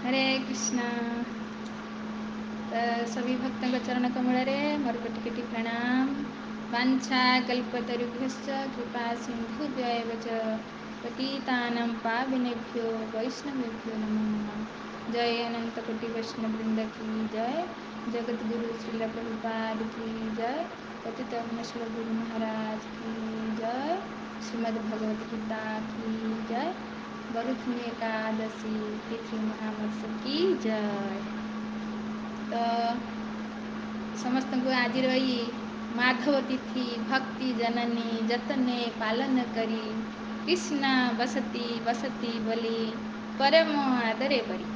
हरे कृष्णा। सभी भक्तों के चरण कमल मोर कोटि कोटि प्रणाम। वाञ्छा कल्पतरुभ्यश्च कृपा सिन्धुभ्यैव च पतितानां पावनेभ्यो वैष्णवेभ्यो नमो नमः। जय अनंत कोटि वैष्णव वृंद की जय। जगत गुरु श्रील प्रभुपाद की जय। पतित पावन गुरु महाराज की जय। श्रीमद् भगवत गीता की जय। बरुथुनी एकादशी तिथि महामत्स की जय। तो समस्त को आज रही माधव तिथि भक्ति जननी जतने पालन करी कृष्णा बसती बसती बोली परम आदरे परी।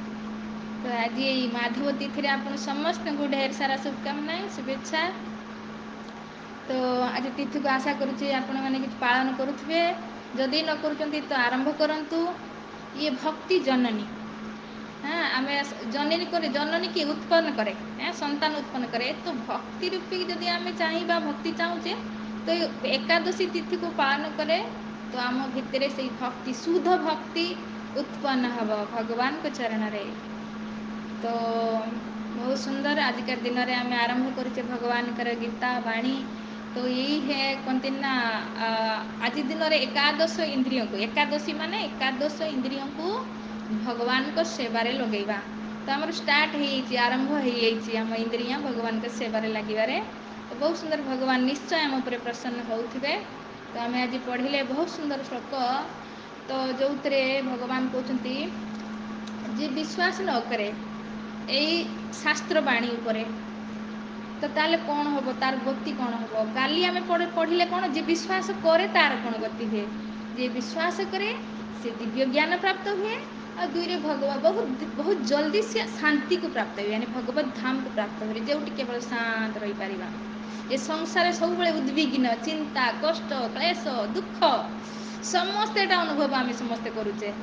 तो आज ये माधव तिथि आप समस्त को ढेर सारा शुभकामना शुभेच्छा। तो आज तिथि को आशा करुँचे आपण मैंने कि पालन करुवे। जदि न करुँच तो आरंभ करंतु। ये भक्ति जननी हाँ आम जननी को जननी की उत्पन्न करे संतान उत्पन्न करे। तो भक्ति रूपी जदि आम चाहिए भक्ति चाहूचे तो एकादशी तिथि को पालन करे तो आम भितर से भक्ति शुद्ध भक्ति उत्पन्न हम भगवान को चरण रे। तो बहुत सुंदर आजिकार दिन में आम आरंभ करुचे भगवान कर गीता वाणी। तो यही है कहते ना आज दिन में एकादश इंद्रियों को एकादशी माने एकादश इंद्रियों को भगवान को सेवारे लगेगा। तो आमर स्टार्ट हो आरंभ होम इंद्रिया भगवान के सेवारे लगे। तो बहुत सुंदर भगवान निश्चय आम उपर प्रसन्न होते। तो आम आज पढ़िले बहुत सुंदर श्लोक। तो जो भगवान कहते जी विश्वास न करे यही शास्त्र बाणी उपरे तो ताले कौन हम तार गति कौन हम। काली आम पढ़िले कौन जी विश्वास करे तार कौन गति हुए। जी विश्वास करे से दिव्य ज्ञान प्राप्त हुए और दुईरे भगवान बहुत बहुत जल्दी से शांति को प्राप्त हुए यानी भगवत धाम को प्राप्त हुए जो केवल शांत रही पारिबा। ये संसार सब उद्विग्न चिंता कष्ट क्लेश दुख समस्त एटा अनुभव आम समस्ते करुचे।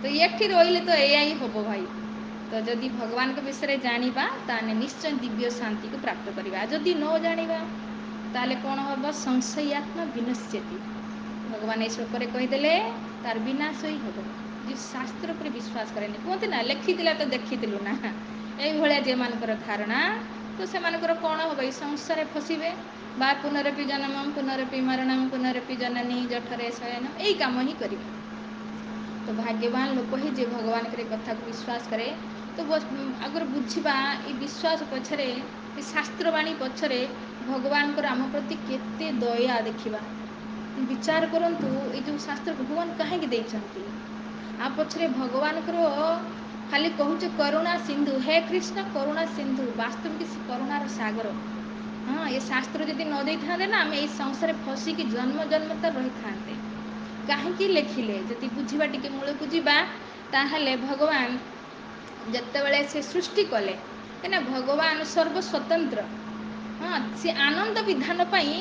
तो ये रही तो या ही हम भाई। तो जदि भगवान के विषय में जानिबा ताने निश्चय दिव्य शांति को प्राप्त करिबा। जदि न जानिबा ताले कौन हम संशयात्मा विनश्यति। भगवान ये श्लोक कहीदेले तार विनाश ही हम। जी शास्त्र पर विश्वास करेनि कहते ना लिखी तो देखीलु ना यही जे मानकर धारणा तो से मानकर कौन हम ये संसार फसबे बा पुनरपि जन्म पुनरपि मरणम पुनरपि जननी जठरे शयन यही काम ही करेंगे। तो भाग्यवान लोक ही जे भगवान के कथा को विश्वास करे। तो अगर बुझा ये विश्वास पछरे शास्त्रवाणी पछरे भगवान को आम प्रति केते दया देखा विचार करंतु ये जो शास्त्र भगवान कहीं देइछंती आ पछरे भगवान को खाली कहूचे करुणा सिंधु हे कृष्ण करुणा सिंधु वास्तविक करुणार सागर। हाँ ये शास्त्र जदि न दे था ना आम ये संसार फसिकी जन्म जन्म तो रही था कहीं लिखिले जदि बुझा टी मूल को जीवा ताहले भगवान जितेबले से सृष्टि कले कहीं भगवान सर्वस्वतंत्र। हाँ सी आनंद विधान पाई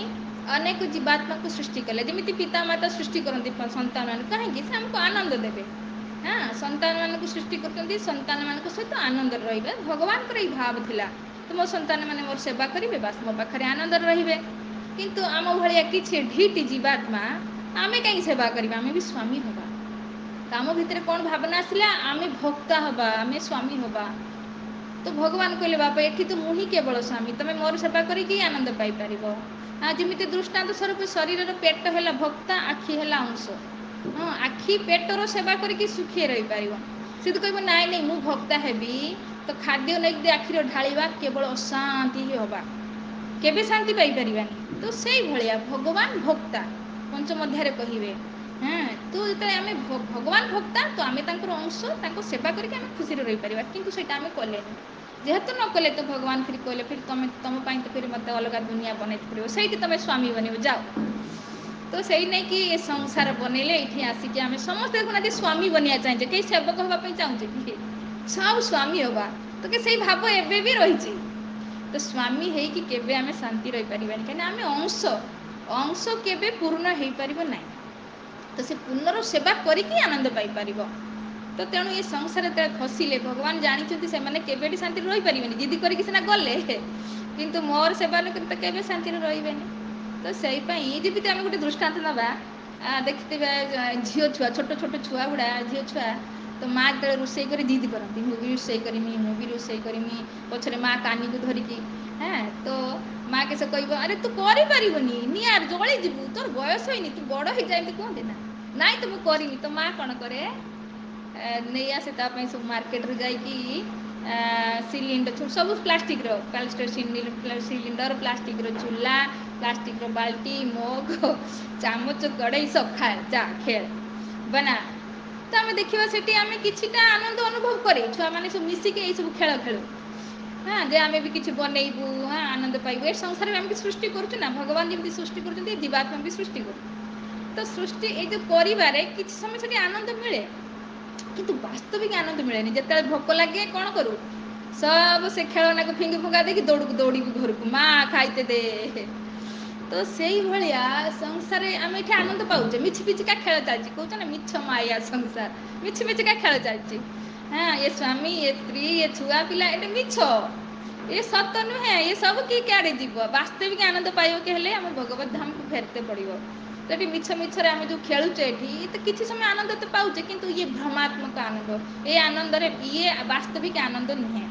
अनेक जीवात्मा को सृष्टि कले जमी पिता माता सृष्टि करती संतान मान कहीं से आमको आनंद देवे। हाँ संतान मान सृष्टि कर संतान मान सहित आनंद रे भगवान को भाव थिला तो मो संतान मैंने मोर सेवा करेंगे बास मो पाखे आनंद रे। किंतु आम भाया किसी ढीट जीवात्मा आमे कहीं सेवा करवा आमे भी स्वामी हवा। तो आम भितर कौन भावना आसला आमे भक्ता हवा आमे स्वामी हवा। तो भगवान कहले बापा ये तो मुही केवल स्वामी तुम मोर सेवा करी आनंद पाइपर। हाँ जमी दृष्टांत स्वरूप शरीर पेट है भक्ता आखि है अंश। हाँ आखि पेटर सेवा करके सुखी रही पार सी तो कह नाई नहीं मु भक्ता हेबी तो खाद्य नहीं आखिर ढाला केवल अशांति ही हवा केबे शांति पाइपर। तो से भाया भगवान भक्ता पंचम अध्याय कहे। हाँ तो जो आम भगवान भक्ता तो आम अंश सेवा करके खुशी रही पार कि आम कले जेहेतु न कले तो भगवान फिर कहले फिर तुम तुम तो फिर मत अलग दुनिया बनई पड़ो से तुम स्वामी बन जाओ। तो से नहीं कि ये संसार बनइले ये आसिक आम समस्त देखुना स्वामी बनिया चाहिए कई सेवक हाँपाई चाहूचे कि सब स्वामी हवा तो कि से भाव एवं भी रही। तो स्वामी है कि केबे आमे शांति रही पारिबानी कहीं आमे अंश अंश केबे पूर्ण हो पार ना। तो से पुनर सेवा करिकी आनंद पाई पारिबो। तो तेणु ये संसार जो फसिले भगवान जानते से केबे शांति रही पारिबेनी जिद करके सीना गले किंतु मोर सेवा तो केबे शांति रही। तो से जमी आम गोटे दृष्टांत नवा देखते झील छुआ छोट छोट छुआ गुड़ा झील छुआ ତ ମା ଯେତେବେଳେ ରୋଷେଇ କରି ଜିଦ୍ କରନ୍ତି ମୁଁ ବି ରୋଷେଇ କରିମି ପଛରେ ମା କାନିକୁ ଧରିକି ତ ମା କେସ କହିବ ଆରେ ତୁ କରିପାରିବୁନି ନିଆଁ ଜଳିଯିବୁ ତୋର ବୟସ ହେଇନି ତୁ ବଡ଼ ହେଇଯା ଏମିତି କୁହନ୍ତି ନା ନାଇଁ ତ ମୁଁ କରିବି ତ ମା କ'ଣ କରେ ନେଇ ଆସେ ତା ପାଇଁ ସବୁ ମାର୍କେଟରୁ ଯାଇକି ସିଲିଣ୍ଡର ସବୁ ପ୍ଲାଷ୍ଟିକ୍ର ସିଲିଣ୍ଡର ପ୍ଲାଷ୍ଟିକ୍ର ଚୁଲା ପ୍ଲାଷ୍ଟିକ୍ର ବାଲ୍ଟି ମଗ ଚାମଚ କଡ଼େଇ ସବୁ ଖାଏ ଯା ଖେଳ ବନା ତ ଆମେ ଦେଖିବା ସେଠି ଆମେ କିଛିଟା ଆନନ୍ଦ ଅନୁଭବ କରେ ଛୁଆମାନେ ସବୁ ମିଶିକି ଏଇସବୁ ଖେଳ ଖେଳୁ ଯେ ଆମେ ବି କିଛି ବନେଇବୁ ଆନନ୍ଦ ପାଇବୁ ଏ ସଂସାରରେ ଆମେ କିଛି ସୃଷ୍ଟି କରୁଛୁ ନା ଭଗବାନ ଯେମିତି ସୃଷ୍ଟି କରୁଛନ୍ତି ଜୀବାତ୍ମା ବି ସୃଷ୍ଟି କରୁଛୁ ତ ସୃଷ୍ଟି ଏଇ ଯେଉଁ କରିବାରେ କିଛି ସମୟ ସେଠି ଆନନ୍ଦ ମିଳେ କିନ୍ତୁ ବାସ୍ତବିକ ଆନନ୍ଦ ମିଳେନି ଯେତେବେଳେ ଭୋକ ଲାଗେ କ'ଣ କରୁ ସବୁ ସେ ଖେଳନାକୁ ଫିଙ୍ଗି ଫୁଙ୍ଗା ଦେଇକି ଦୌଡ଼ିବୁ ଘରକୁ ମା ଖାଇତେ ଦେ ତ ସେଇଭଳିଆ ସଂସାରରେ ଆମେ ଏଠି ଆନନ୍ଦ ପାଉଛେ ମିଛି ମିଛିକା ଖେଳ ଚାଲିଛି କହୁଛ ନା ମିଛ ମାୟା ସଂସାର ମିଛି ମିଛିକା ଖେଳ ଚାଲିଛି ଏ ସ୍ୱାମୀ ଏ ସ୍ତ୍ରୀ ଏ ଛୁଆ ପିଲା ଏଟା ମିଛ ଏ ସତ ନୁହେଁ ଏ ସବୁ କିଏ କୁଆଡ଼େ ଯିବ ବାସ୍ତବିକ ଆନନ୍ଦ ପାଇବାକୁ ହେଲେ ଆମ ଭଗବତ ଧାମକୁ ଫେରତେ ପଡ଼ିବ ତ ଏଠି ମିଛ ମିଛରେ ଆମେ ଯେଉଁ ଖେଳୁଛେ ଏଠି ତ କିଛି ସମୟ ଆନନ୍ଦ ତ ପାଉଛେ କିନ୍ତୁ ଇଏ ଭ୍ରମାତ୍ମକ ଆନନ୍ଦ ଏ ଆନନ୍ଦରେ ଇଏ ବାସ୍ତବିକ ଆନନ୍ଦ ନୁହେଁ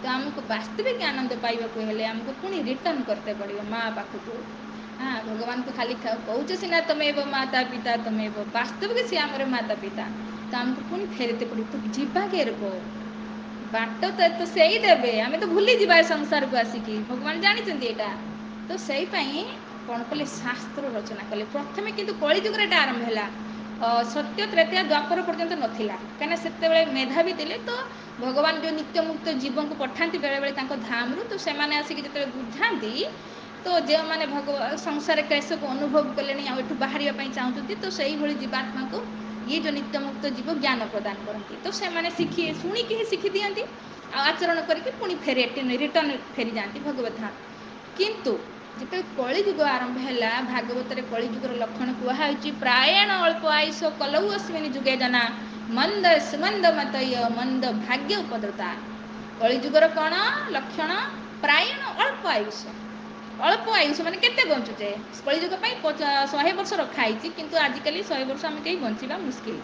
ତ ଆମକୁ ବାସ୍ତବିକ ଆନନ୍ଦ ପାଇବାକୁ ହେଲେ ଆମକୁ ପୁଣି ରିଟର୍ଣ୍ଣ କରତେ ପଡ଼ିବ ମା ପାଖକୁ ଭଗବାନଙ୍କୁ ଖାଲି କହୁଛେ ସିନା ତମେ ଏବ ମାତା ପିତା ତମେ ଏବ ବାସ୍ତବିକ ସିଏ ଆମର ମାତା ପିତା ତ ଆମକୁ ପୁଣି ଫେରତେ ପଡ଼ିବ ତୁ ଯିବା କେରକ ବାଟ ତ ସେଇ ଦେବେ ଆମେ ତ ଭୁଲିଯିବା ଏ ସଂସାରକୁ ଆସିକି ଭଗବାନ ଜାଣିଛନ୍ତି ଏଇଟା ତ ସେଇ ପାଇଁ କ'ଣ କଲେ ଶାସ୍ତ୍ର ରଚନା କଲେ ପ୍ରଥମେ କିନ୍ତୁ କଳିଯୁଗରେ ଏଟା ଆରମ୍ଭ ହେଲା ସତ୍ୟ ତ୍ରେତୟା ଦ୍ୱାପର ପର୍ଯ୍ୟନ୍ତ ନଥିଲା କାହିଁକିନା ସେତେବେଳେ ମେଧାବୀ ଥିଲେ ତ ଭଗବାନ ଯେଉଁ ନିତ୍ୟମୁକ୍ତ ଜୀବଙ୍କୁ ପଠାନ୍ତି ବେଳେବେଳେ ତାଙ୍କ ଧାମରୁ ତ ସେମାନେ ଆସିକି ଯେତେବେଳେ ବୁଝାନ୍ତି ତ ଯେଉଁମାନେ ସଂସାର କ୍ଲେଶକୁ ଅନୁଭବ କଲେଣି ଆଉ ଏଠୁ ବାହାରିବା ପାଇଁ ଚାହୁଁଛନ୍ତି ତ ସେଇଭଳି ଜୀବାତ୍ମାକୁ ଇଏ ଯେଉଁ ନିତ୍ୟମୁକ୍ତ ଜୀବ ଜ୍ଞାନ ପ୍ରଦାନ କରନ୍ତି ତ ସେମାନେ ଶୁଣିକି ହିଁ ଶିଖି ଦିଅନ୍ତି ଆଉ ଆଚରଣ କରିକି ପୁଣି ରିଟର୍ଣ୍ଣ ଫେରିଯାଆନ୍ତି ଭଗବତ ଧାମ କିନ୍ତୁ ଯେତେବେଳେ କଳିଯୁଗ ଆରମ୍ଭ ହେଲା ଭାଗବତରେ କଳିଯୁଗର ଲକ୍ଷଣ କୁହାହେଉଛି ପ୍ରାୟଣ ଅଳ୍ପ ଆୟୁଷ କଲଉ ଅଶ୍ବିନୀ ଯୁଗେ ଜନା ମନ୍ଦ ସୁମନ୍ଦ ମତୟ ମନ୍ଦ ଭାଗ୍ୟ ଉପଦ୍ରତା କଳିଯୁଗର କ'ଣ ଲକ୍ଷଣ ପ୍ରାୟଣ ଅଳ୍ପ ଆୟୁଷ ମାନେ କେତେ ବଞ୍ଚୁଛେ କଳିଯୁଗ ପାଇଁ 100 ବର୍ଷ ରଖା ହେଇଛି କିନ୍ତୁ ଆଜିକାଲି 100 ବର୍ଷ ଆମେ କେହି ବଞ୍ଚିବା ମୁସ୍କିଲ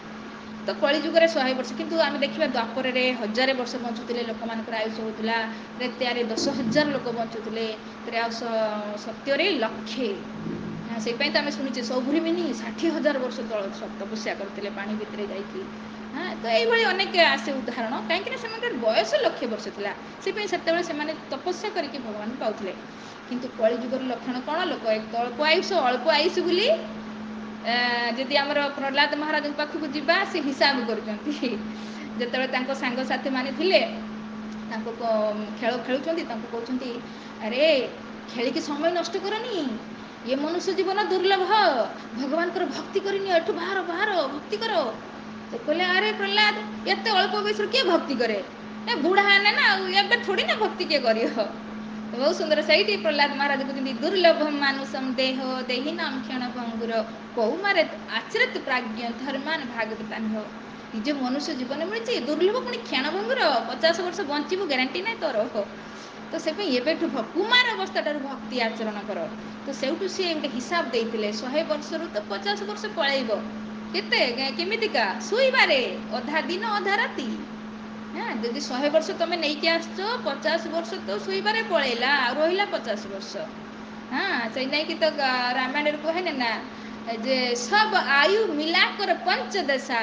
ତ କଳିଯୁଗରେ 100 ବର୍ଷ କିନ୍ତୁ ଆମେ ଦେଖିବା ଦ୍ୱାପରରେ 1000 ବର୍ଷ ବଞ୍ଚୁଥିଲେ ଲୋକମାନଙ୍କର ଆୟୁଷ ହେଉଥିଲା ତ୍ରେତୟାରେ 10,000 ଲୋକ ବଞ୍ଚୁଥିଲେ ସତ୍ୟରେ ଲକ୍ଷେ ସେଇପାଇଁ ତ ଆମେ ଶୁଣିଛେ ସୌଭୃମିନି 60,000 ବର୍ଷ ତପସ୍ୟା କରୁଥିଲେ ପାଣି ଭିତରେ ଯାଇକି ତ ଏଇଭଳି ଅନେକ ଆସେ ଉଦାହରଣ କାହିଁକିନା ସେମାନଙ୍କର ବୟସ 1,00,000 ବର୍ଷ ଥିଲା ସେଥିପାଇଁ ସେତେବେଳେ ସେମାନେ ତପସ୍ୟା କରିକି ଭଗବାନ ପାଉଥିଲେ କିନ୍ତୁ କଳିଯୁଗର ଲକ୍ଷଣ କ'ଣ ଲୋକ ଅଳ୍ପ ଆୟୁଷ ବୋଲି ଯଦି ଆମର ପ୍ରହ୍ଲାଦ ମହାରାଜଙ୍କ ପାଖକୁ ଯିବା ସେ ହିସାବ କରୁଛନ୍ତି ଯେତେବେଳେ ତାଙ୍କ ସାଙ୍ଗସାଥିମାନେ ଥିଲେ ତାଙ୍କୁ ଖେଳ ଖେଳୁଛନ୍ତି ତାଙ୍କୁ କହୁଛନ୍ତି ଆରେ ଖେଳିକି ସମୟ ନଷ୍ଟ କରନି ଏ ମନୁଷ୍ୟ ଜୀବନ ଦୁର୍ଲଭ ଭଗବାନଙ୍କର ଭକ୍ତି କରିନିଅ ଏଠୁ ବାହାର ଭକ୍ତି କର ତ କହିଲେ ଆରେ ପ୍ରହ୍ଲାଦ ଏତେ ଅଳ୍ପ ବୟସରୁ କିଏ ଭକ୍ତି କରେ ବୁଢ଼ା ହେଲେ ନା ଆଉ ଏବେ ଥୋଡ଼ି ନା ଭକ୍ତି କିଏ କରିବ ବହୁତ ସୁନ୍ଦର ସେଇଠି ପ୍ରହ୍ଲାଦ ମହାରାଜ କହୁଛନ୍ତି ଦୁର୍ଲଭମ ମାନୁଷମ ଦେହ ଦେହିନାମ କ୍ଷଣ ଭଙ୍ଗୁର କୌମାରେ ଆଚରିତ ପ୍ରାଜ୍ଞ ଧର୍ମାନ ଭାଗବତାନ୍ୟ ଏ ଯେ ମନୁଷ୍ୟ ଜୀବନ ମିଳିଛି ଦୁର୍ଲଭ ପୁଣି କ୍ଷଣଭଙ୍ଗୁର 50 ବର୍ଷ ବଞ୍ଚିବୁ ଗ୍ୟାରେଣ୍ଟି ନାହିଁ ତୋର ତ ସେପାଇଁ ଏବେଠୁ କୁମାର ଅବସ୍ଥାଟାରୁ ଭକ୍ତି ଆଚରଣ କର ତ ସେଇଠୁ ସିଏ ଗୋଟେ ହିସାବ ଦେଇଥିଲେ 100 ବର୍ଷରୁ ତ 50 ବର୍ଷ ପଳେଇବ କେମିତିକା ଶୋଇବାରେ ଅଧା ଦିନ ଅଧା ରାତି ଯଦି 100 ବର୍ଷ ତମେ ନେଇକି ଆସିଛ 50 ବର୍ଷ ତ ଶୋଇବାରେ ପଳେଇଲା ଆଉ ରହିଲା 50 ବର୍ଷ ସେଇ ନେଇକି ତ ରାମାୟଣରେ କୁହେନି ନା ଯେ ସବ ଆୟୁ ମିଲାକର ପଞ୍ଚଦଶା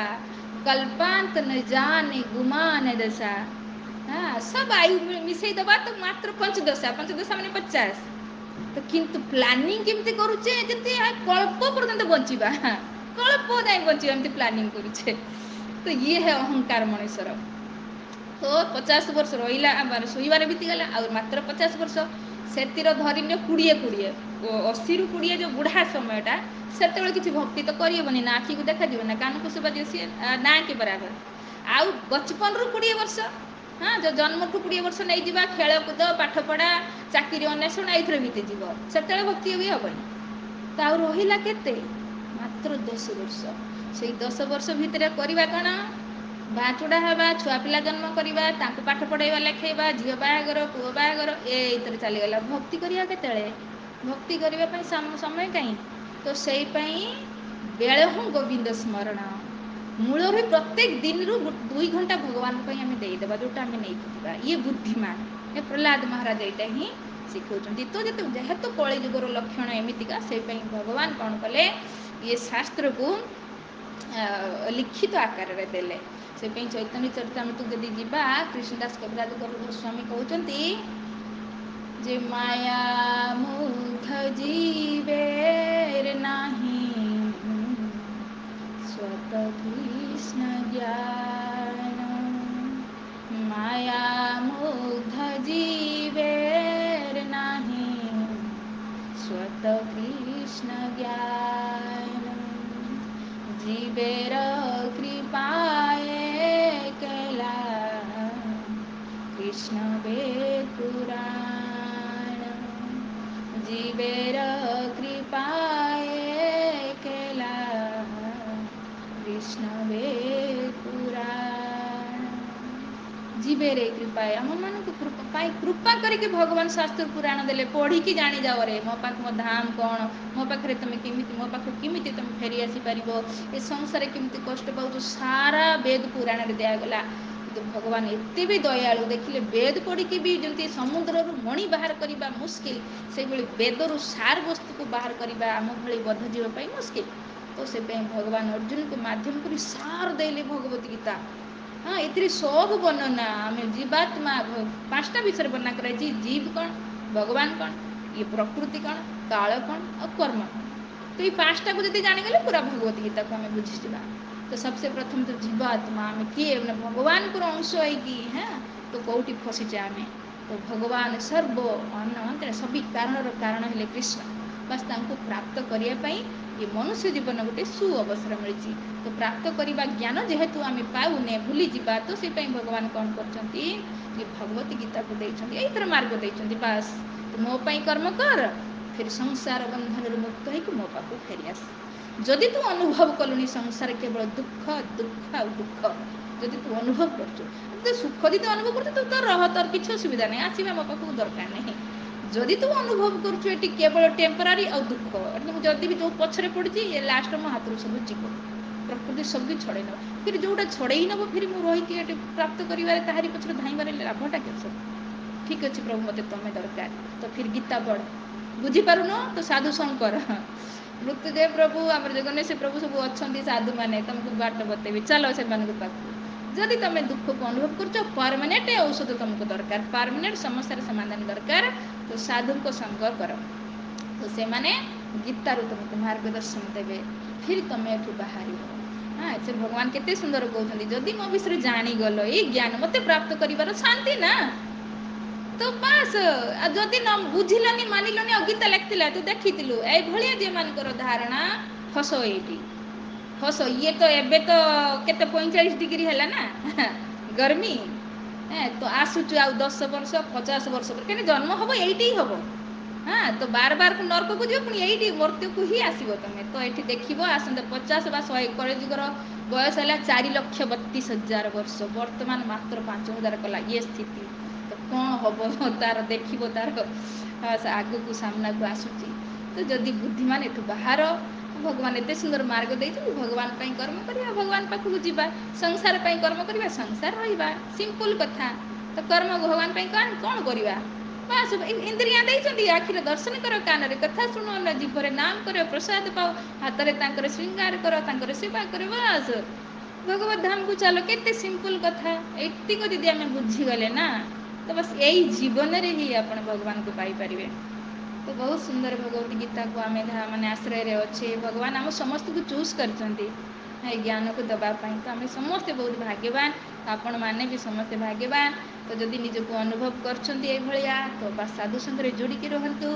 କଲ୍ପାନ୍ତ ନ ଜାନେ ଗୁମାନ ଦଶା ସବ ଆୟୁ ମିଶେଇ ଦବା ତ ମାତ୍ର ପଞ୍ଚଦଶା ମାନେ 50 ତ କିନ୍ତୁ ପ୍ଲାନିଂ କେମିତି କରୁଛେ ଯେମିତି କଳ୍ପ ପର୍ଯ୍ୟନ୍ତ ବଞ୍ଚିବା କଳ୍ପ ଯାଏ ବଞ୍ଚିବା ଏମିତି ପ୍ଲାନିଂ କରୁଛେ ତ ଇଏ ଅହଙ୍କାର ମଣିଷର ତ 50 ବର୍ଷ ରହିଲା ଶୋଇବାରେ ବିତିଗଲା ଆଉ ମାତ୍ର 50 ବର୍ଷ ସେଥିର ଧରିନିଅ 20 80ରୁ 20 ଯେଉଁ ବୁଢ଼ା ସମୟଟା ସେତେବେଳେ କିଛି ଭକ୍ତି ତ କରିହେବନି ନା ଆଖିକୁ ଦେଖାଯିବ ନା କାନକୁ ଶୁଭାଯିବ ସିଏ ନା କି ବରାବର ଆଉ 55ରୁ 20 ବର୍ଷ ଯେଉଁ ଜନ୍ମଠୁ 20 ବର୍ଷ ନେଇଯିବା ଖେଳକୁଦ ପାଠପଢ଼ା ଚାକିରି ଅନ୍ୱେଷଣ ଏଇଥିରେ ବିତିଯିବ ସେତେବେଳେ ଭକ୍ତି ବି ହେବନି ତ ଆଉ ରହିଲା କେତେ ମାତ୍ର 10 ବର୍ଷ ସେଇ 10 ବର୍ଷ ଭିତରେ କରିବା କ'ଣ ବାଁଚୁଡ଼ା ହେବା ଛୁଆ ପିଲା ଜନ୍ମ କରିବା ତାଙ୍କୁ ପାଠ ପଢ଼ାଇବା ଲେଖାଇବା ଝିଅ ବାହାଘର ପୁଅ ବାହାଘର ଏଇଥିରେ ଚାଲିଗଲା ଭକ୍ତି କରିବା କେତେବେଳେ ଭକ୍ତି କରିବା ପାଇଁ ସମୟ କାହିଁ ତ ସେଇପାଇଁ ବେଳ ହିଁ ଗୋବିନ୍ଦ ସ୍ମରଣ ମୂଳରୁ ପ୍ରତ୍ୟେକ ଦିନରୁ 2 ଘଣ୍ଟା ଭଗବାନ ପାଇଁ ଆମେ ଦେଇଦେବା, ଯେଉଁଟା ଆମେ ନେଇକି ଯିବା। ଇଏ ବୁଦ୍ଧିମାନ। ଏ ପ୍ରହ୍ଲାଦ ମହାରାଜ ଏଇଟା ହିଁ ଶିଖଉଛନ୍ତି। ତ ଯେହେତୁ କଳିଯୁଗର ଲକ୍ଷଣ ଏମିତିକା, ସେଇପାଇଁ ଭଗବାନ କ'ଣ କଲେ, ଇଏ ଶାସ୍ତ୍ରକୁ ଲିଖିତ ଆକାରରେ ଦେଲେ। ସେପାଇଁ ଚୈତନ୍ୟ ଚରିତାମୃତ ଯଦି ଯିବା, କୃଷ୍ଣଦାସ କବିରାଜ ଗୋସ୍ୱାମୀ କହୁଛନ୍ତି ଯେ ମାୟା ମୁଗ୍ଧ ଜୀବେର ନାହିଁ, ସ୍ୱତ କୃଷ୍ଣ ଜ୍ଞାନ। ମାୟା মুগ্ধ জীবের নাহি, স্বত কৃষ্ণ জ্ঞান। জীবের কৃপায় কেলা, কৃষ্ণ বেদ পুরাণ। জীবের কৃপায় কেলা, কৃষ্ণ বেদ পুরাণ। জীবের এই কৃপায় ଆମମାନଙ୍କୁ କୃପା କରିକି ଭଗବାନ ଶାସ୍ତ୍ର ପୁରାଣ ଦେଲେ, ପଢ଼ିକି ଜାଣିଯାଅରେ ମୋ ପାଖ ମୋ ଧାମ କ'ଣ, ମୋ ପାଖରେ ତୁମେ କେମିତି, ମୋ ପାଖକୁ କେମିତି ତୁମେ ଫେରି ଆସିପାରିବ, ଏ ସଂସାରରେ କେମିତି କଷ୍ଟ ପାଉଛ, ସାରା ବେଦ ପୁରାଣରେ ଦିଆଗଲା। କିନ୍ତୁ ଭଗବାନ ଏତେ ବି ଦୟାଳୁ, ଦେଖିଲେ ବେଦ ପଢ଼ିକି ବି ଯେମିତି ସମୁଦ୍ରରୁ ମଣି ବାହାର କରିବା ମୁସ୍କିଲ, ସେଇଭଳି ବେଦରୁ ସାର ବସ୍ତୁକୁ ବାହାର କରିବା ଆମ ଭଳି ବଦ୍ଧଜୀବ ପାଇଁ ମୁସ୍କିଲ। ତ ସେଥିପାଇଁ ଭଗବାନ ଅର୍ଜୁନକୁ ମାଧ୍ୟମ କରି ସାର ଦେଲେ ଭଗବତ ଗୀତା। ହଁ, ଏଥିରେ ସବୁ ବର୍ଣ୍ଣନା, ଆମେ ଜୀବାତ୍ମା 5ଟା ବିଷୟରେ ବର୍ଣ୍ଣନା କରାଯାଇଛି। ଜୀବ କ'ଣ, ଭଗବାନ କ'ଣ, ଇଏ ପ୍ରକୃତି କ'ଣ, କାଳ କ'ଣ, ଆଉ କର୍ମ କ'ଣ। ତ ଏଇ 5ଟାକୁ ଯଦି ଜାଣିଗଲେ ପୁରା ଭଗବତ ଗୀତାକୁ ଆମେ ବୁଝିଯିବା। ତ ସବସେ ପ୍ରଥମ ତ ଜୀବାତ୍ମା, ଆମେ କିଏ, ଭଗବାନଙ୍କର ଅଂଶ ହେଇକି, ତ କେଉଁଠି ଫସିଛେ ଆମେ। ତ ଭଗବାନ ସର୍ବ ସବି କାରଣର କାରଣ ହେଲେ କୃଷ୍ଣ। ବାସ୍ ତାଙ୍କୁ ପ୍ରାପ୍ତ କରିବା ପାଇଁ ଏ ମନୁଷ୍ୟ ଜୀବନ ଗୋଟେ ସୁଅବସର ମିଳିଛି। ତ ପ୍ରାପ୍ତ କରିବା ଜ୍ଞାନ ଯେହେତୁ ଆମେ ପାଉନେ, ଭୁଲିଯିବା, ତ ସେପାଇଁ ଭଗବାନ କ'ଣ କରୁଛନ୍ତି, ଏ ଭଗବତ ଗୀତାକୁ ଦେଇଛନ୍ତି, ଏଇଥର ମାର୍ଗ ଦେଇଛନ୍ତି। ବାସ୍ ତୁ ମୋ ପାଇଁ କର୍ମ କର, ଫେର ସଂସାର ବନ୍ଧନରୁ ମୁକ୍ତ ହେଇକି ମୋ ପାଖକୁ ଫେରିଆସ। ଯଦି ତୁ ଅନୁଭବ କଲୁଣି ସଂସାର କେବଳ ଦୁଃଖ ଦୁଃଖ ଆଉ ଦୁଃଖ, ଯଦି ତୁ ଅନୁଭବ କରୁଛୁ, ତ ସୁଖ ଯଦି ଅନୁଭବ କରୁଛୁ, ତୁ ତ ରହ, ତୋର କିଛି ଅସୁବିଧା ନାହିଁ, ଆସିବା ମୋ ପାଖକୁ ଦରକାର ନାହିଁ। ଯଦି ତୁ ଅନୁଭବ କରୁଛୁ ଏଠି କେବଳ ଟେମ୍ପରାରୀ ଆଉ ଦୁଃଖ, ଯଦି ବି ଯେଉଁ ପଛରେ ପଡ଼ିଛି, ଏ ଲାଷ୍ଟ ମୋ ହାତରୁ ସବୁ ଯିବ, ପ୍ରକୃତି ସବୁ ଛଡ଼େଇ ନେବ। ଫିର ଯେଉଁଟା ଛଡ଼େଇ ନେବ, ଫିର ମୁଁ ରହିକି ଏଠି ପ୍ରାପ୍ତ କରିବାରେ, ତାହାରି ପଛରେ ଧାଇଁବାରେ ଲାଭଟା କେତେ ସବୁ। ଠିକ୍ ଅଛି ପ୍ରଭୁ, ମୋତେ ତୁମେ ଦରକାର, ତ ଫିର ଗୀତା ପଢ଼। ବୁଝିପାରୁନ ତ ସାଧୁ ଶଙ୍କର, ମୃତ୍ୟୁଦେବ ପ୍ରଭୁ, ଆମର ଜଗନ୍ନାଥ ପ୍ରଭୁ ସବୁ ଅଛନ୍ତି ସାଧୁମାନେ, ତୁମକୁ ବାଟ ବତେଇବେ, ଚାଲ ସେମାନଙ୍କ ପାଖକୁ। ଯଦି ତୁମେ ଦୁଃଖକୁ ଅନୁଭବ କରୁଛ, ପରମାନେଣ୍ଟ ଔଷଧ ତୁମକୁ ଦରକାର, ପରମାନେଣ୍ଟ ସମସ୍ୟାର ସମାଧାନ ଦରକାର, ତ ସାଧୁଙ୍କ ସଙ୍ଗ କର। ତ ସେମାନେ ଗୀତାରୁ ତୁମକୁ ମାର୍ଗଦର୍ଶନ ଦେବେ, ଫିର ତୁମେ ଏଠୁ ବାହାରିବ। ଏଥିରେ ଭଗବାନ କେତେ ସୁନ୍ଦର କହୁଛନ୍ତି, ଯଦି ମୋ ବିଷୟରେ ଜାଣିଗଲ, ଏଇ ଜ୍ଞାନ ମୋତେ ପ୍ରାପ୍ତ କରିବାର ଶାନ୍ତି ନା, ତ ବାସ୍। ଆଉ ଯଦି ନ ବୁଝିଲନି, ମାନିଲନି, ଆଉ ଗୀତା ଲେଖିଥିଲା ତୁ ଦେଖିଥିଲୁ, ଏଇଭଳିଆ ଯେମାନଙ୍କର ଧାରଣା, ହସ ଏଇଠି ହସ। ଇଏ ତ ଏବେ ତ କେତେ 45 ଡିଗ୍ରୀ ହେଲା ନା ଗରମି, ତ ଆସୁଛୁ ଆଉ 10 ବର୍ଷ 50 ବର୍ଷ ପରେ, କାହିଁକି ଜନ୍ମ ହେବ ଏଇଠି ହିଁ ହେବ। ତ ବାର ନରକକୁ ଯିବ, ପୁଣି ଏଇଠି ମୃତ୍ୟୁକୁ ହିଁ ଆସିବ ତମେ। ତ ଏଠି ଦେଖିବ, ଆସନ୍ତା 50 ବା 100, କଳିଯୁଗର ବୟସ ହେଲା 4,32,000 ବର୍ଷ, ବର୍ତ୍ତମାନ ମାତ୍ର 5,000 କଲା ଇଏ ସ୍ଥିତି। ତ କ'ଣ ହେବ ତାର, ଦେଖିବ ତାର ଆଗକୁ ସାମ୍ନାକୁ ଆସୁଛି। ତ ଯଦି ବୁଦ୍ଧିମାନ ଏଠୁ ବାହାର, ଭଗବାନ ଏତେ ସୁନ୍ଦର ମାର୍ଗ ଦେଇଛନ୍ତି, ଭଗବାନ ପାଇଁ କର୍ମ କରିବା, ଭଗବାନ ପାଖକୁ ଯିବା। ସଂସାର ପାଇଁ କର୍ମ କରିବା, ସଂସାର ରହିବା, ସିମ୍ପଲ କଥା। ତ କର୍ମ ଭଗବାନ ପାଇଁ କ'ଣ କରିବା, ବାସ୍ ଇନ୍ଦ୍ରିୟ ଦେଇଛନ୍ତି, ଆଖିରେ ଦର୍ଶନ କର, କାନରେ କଥା ଶୁଣ, ଜିଭରେ ନାମ କର, ପ୍ରସାଦ ପାଅ, ହାତରେ ତାଙ୍କର ଶୃଙ୍ଗାର କର, ତାଙ୍କର ସେବା କର, ବାସ୍ ଭଗବତ ଧାମକୁ ଚାଲ। କେତେ ସିମ୍ପଲ କଥା। ଏତିକ ଯଦି ଆମେ ବୁଝିଗଲେ ନା, ତ ବାସ୍ ଏଇ ଜୀବନରେ ହିଁ ଆପଣ ଭଗବାନଙ୍କୁ ପାଇପାରିବେ। ତ ବହୁତ ସୁନ୍ଦର ଭଗବତ ଗୀତାକୁ ଆମେ ମାନେ ଆଶ୍ରୟରେ ଅଛେ। ଭଗବାନ ଆମ ସମସ୍ତଙ୍କୁ ଚୁଜ୍ କରିଛନ୍ତି ଏଇ ଜ୍ଞାନକୁ ଦେବା ପାଇଁ। ତ ଆମେ ସମସ୍ତେ ବହୁତ ଭାଗ୍ୟବାନ, ଆପଣମାନେ ବି ସମସ୍ତେ ଭାଗ୍ୟବାନ। ତ ଯଦି ନିଜକୁ ଅନୁଭବ କରୁଛନ୍ତି ଏଇଭଳିଆ, ତ ବା ସାଧୁ ସଙ୍ଗରେ ଯୋଡ଼ିକି ରୁହନ୍ତୁ,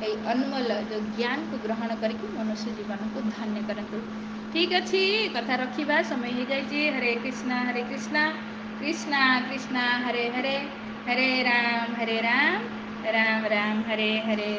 ଏଇ ଅନମୋଲ ଯେଉଁ ଜ୍ଞାନକୁ ଗ୍ରହଣ କରିକି ମନୁଷ୍ୟ ଜୀବନକୁ ଧନ୍ୟ କରନ୍ତୁ। ଠିକ୍ ଅଛି, କଥା ରଖିବା, ସମୟ ହେଇଯାଇଛି। ହରେ କୃଷ୍ଣ କୃଷ୍ଣ କୃଷ୍ଣ ହରେ ହରେ, ହରେ ରାମ ରାମ ରାମ ହରେ ହରେ।